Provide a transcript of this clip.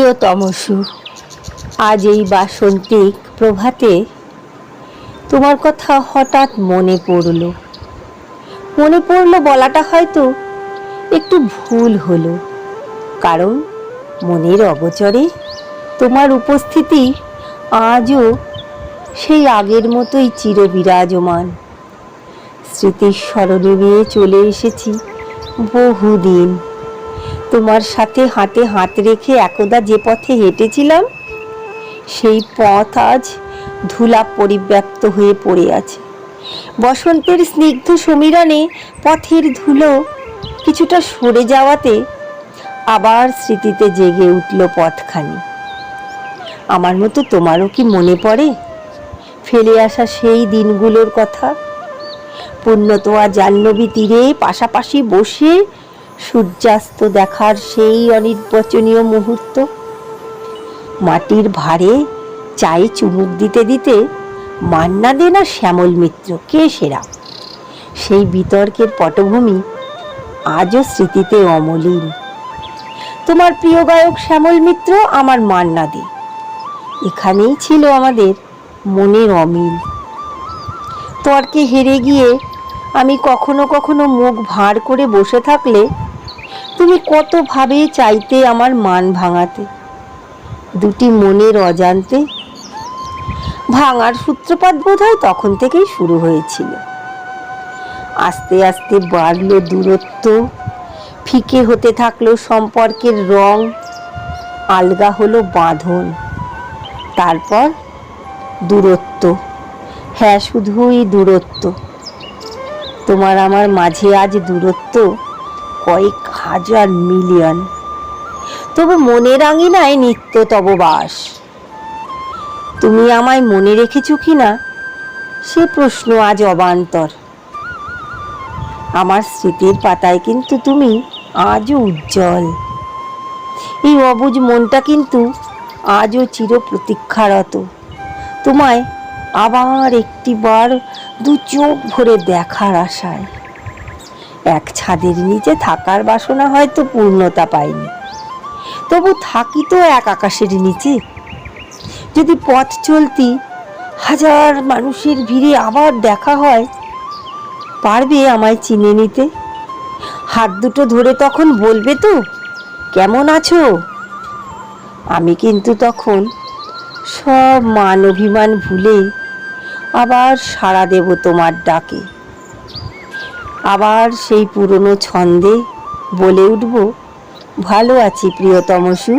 প্রিয়তমসু, আজ এই বাসন্তিক প্রভাতে তোমার কথা হঠাৎ মনে পড়ল বলাটা হয়তো একটু ভুল হলো, কারণ মনের অগোচরে তোমার উপস্থিতি আজও সেই আগের মতোই চিরবিরাজমান। স্মৃতির স্মরণে নিয়ে চলে এসেছি বহুদিন। তোমার সাথে হাতে হাত রেখে একদা যে পথে হেঁটেছিলাম, সেই পথ আজ ধুলা পরিব্যাপ্ত হয়ে পড়ে আছে। বসন্তের স্নিগ্ধ সমীরণে পথের ধুলো কিছুটা সরে যাওয়াতে আবার স্মৃতিতে জেগে উঠল পথখানি। আমার মতো তোমারও কি মনে পড়ে ফেলে আসা সেই দিনগুলোর কথা? পুণ্যতোয়া জাহ্নবী তীরে পাশাপাশি বসে সূর্যাস্ত দেখার সেই অনির্বচনীয় মুহূর্ত, মাটির ভারে চায়ে চুমুক দিতে দিতে মান্না দে না শ্যামল মিত্র কে সেরা, সেই বিতর্কের পটভূমি আজও স্মৃতিতে অমলিন। তোমার প্রিয় গায়ক শ্যামল মিত্র, আমার মান্না দে, এখানেই ছিল আমাদের মনের অমিল। তর্কে হেরে গিয়ে আমি কখনো কখনো মুখ ভার করে বসে থাকলে তুমি কতভাবে চাইতে আমার মান ভাঙাতে। দুটি মনের অজান্তে ভাঙার সূত্রপাত বোধহয় তখন থেকেই শুরু হয়েছিল। আস্তে আস্তে বাড়ল দূরত্ব, ফিকে হতে থাকলো সম্পর্কের রং, আলগা হলো বাঁধন, তারপর দূরত্ব। হ্যাঁ, শুধুই দূরত্ব। তোমার আমার মাঝে আজ দূরত্ব কয়েক হাজার মিলিয়ন, তবে মনের আঙিনায় নিত্য তব বাস। তুমি আমায় মনে রেখেছো কিনা সে প্রশ্ন আজ অবান্তর। আমার স্মৃতির পাতায় কিন্তু তুমি আজও উজ্জ্বল। এই অবুঝ মনটা কিন্তু আজও চির প্রতীক্ষারত, তোমায় আবার একটিবার দু চোখ ভরে দেখার আশায়। এক ছাদের নিচে থাকার বাসনা হয়তো পূর্ণতা পায়নি, তবু থাকি তো এক আকাশের নিচে। যদি পথ চলতি হাজার মানুষের ভিড়ে আবার দেখা হয়, পারবে আমায় চিনে নিতে? হাত দুটো ধরে তখন বলবে তো, কেমন আছো? আমি কিন্তু তখন সব মান অভিমান ভুলে আবার সাড়া দেব তোমার ডাকে। আবার সেই পুরনো ছন্দে বলে উঠব, ভালো আছি প্রিয়তমসু।